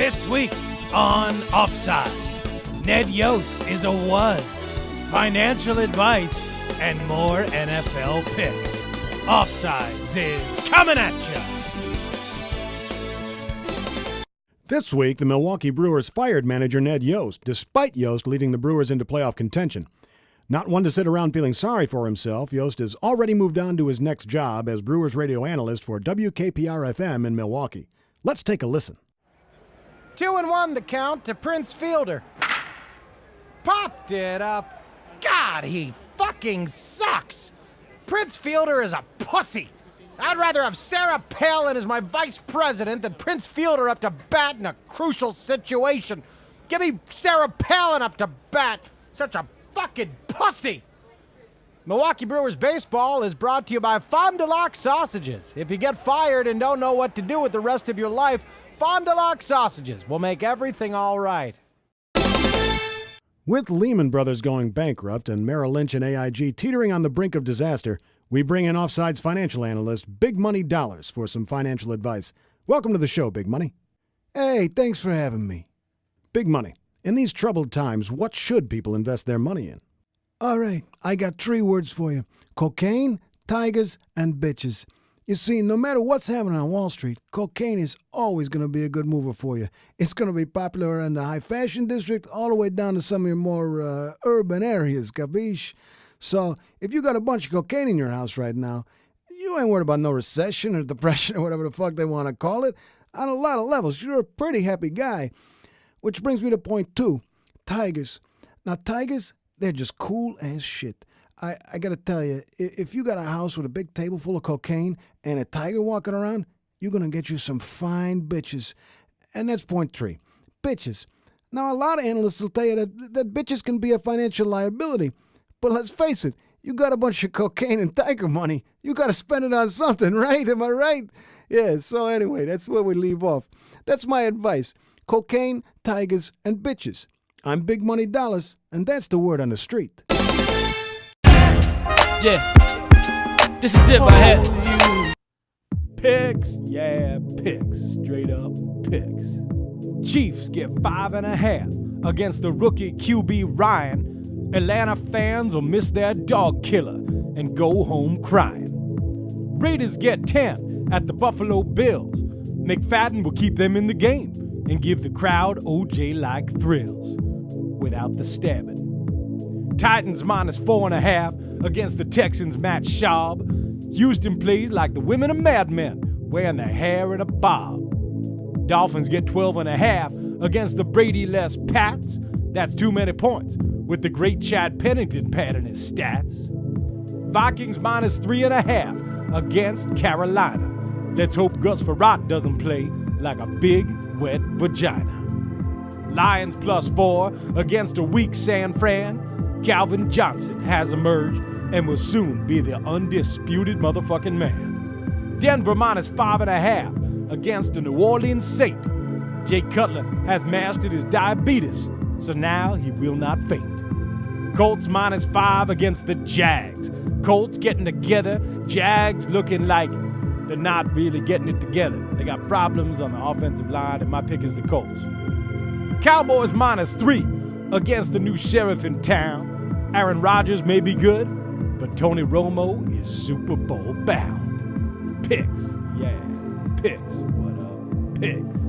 This week on Offsides, Ned Yost is a was, financial advice, and more NFL picks. Offsides is coming at you. This week, the Milwaukee Brewers fired manager Ned Yost, despite Yost leading the Brewers into playoff contention. Not one to sit around feeling sorry for himself, Yost has already moved on to his next job as Brewers radio analyst for WKPR-FM in Milwaukee. Let's take a listen. 2-1 the count to Prince Fielder. Popped it up. God, he fucking sucks. Prince Fielder is a pussy. I'd rather have Sarah Palin as my vice president than Prince Fielder up to bat in a crucial situation. Give me Sarah Palin up to bat. Such a fucking pussy. Milwaukee Brewers baseball is brought to you by Fond du Lac sausages. If you get fired and don't know what to do with the rest of your life, Fond du Lac sausages will make everything all right. With Lehman Brothers going bankrupt and Merrill Lynch and AIG teetering on the brink of disaster, we bring in Offside's financial analyst, Big Money Dollars, for some financial advice. Welcome to the show, Big Money. Hey, thanks for having me. Big Money, in these troubled times, what should people invest their money in? All right, I got 3 words for you. Cocaine, tigers, and bitches. You see, no matter what's happening on Wall Street, cocaine is always going to be a good mover for you. It's going to be popular in the high fashion district all the way down to some of your more urban areas, capiche? So if you got a bunch of cocaine in your house right now, you ain't worried about no recession or depression or whatever the fuck they want to call it. On a lot of levels, you're a pretty happy guy. Which brings me to point 2, tigers. Now, tigers, they're just cool as shit. I got to tell you, if you got a house with a big table full of cocaine and a tiger walking around, you're going to get you some fine bitches. And that's point 3, bitches. Now, a lot of analysts will tell you that bitches can be a financial liability. But let's face it, you got a bunch of cocaine and tiger money. You got to spend it on something, right? Am I right? Yeah, so anyway, that's where we leave off. That's my advice. Cocaine, tigers, and bitches. I'm Big Money Dollars, and that's the word on the street. Yeah, this is it, my head. Picks, yeah, picks, straight up picks. Chiefs get 5.5 against the rookie QB Ryan. Atlanta fans will miss their dog killer and go home crying. Raiders get 10 at the Buffalo Bills. McFadden will keep them in the game and give the crowd OJ-like thrills without the stabbing. Titans minus 4.5 against the Texans' Matt Schaub. Houston plays like the women of Mad Men, wearing their hair in a bob. Dolphins get 12.5 against the Brady-less Pats. That's too many points, with the great Chad Pennington padding his stats. Vikings minus 3.5 against Carolina. Let's hope Gus Frerotte doesn't play like a big, wet vagina. Lions plus 4 against a weak San Fran. Calvin Johnson has emerged and will soon be the undisputed motherfucking man. Denver minus 5.5 against the New Orleans Saint. Jay Cutler has mastered his diabetes, so now he will not faint. Colts minus 5 against the Jags. Colts getting together, Jags looking like they're not really getting it together. They got problems on the offensive line, and my pick is the Colts. Cowboys minus 3 against the new sheriff in town. Aaron Rodgers may be good, but Tony Romo is Super Bowl bound. Picks, yeah, picks, what up, picks.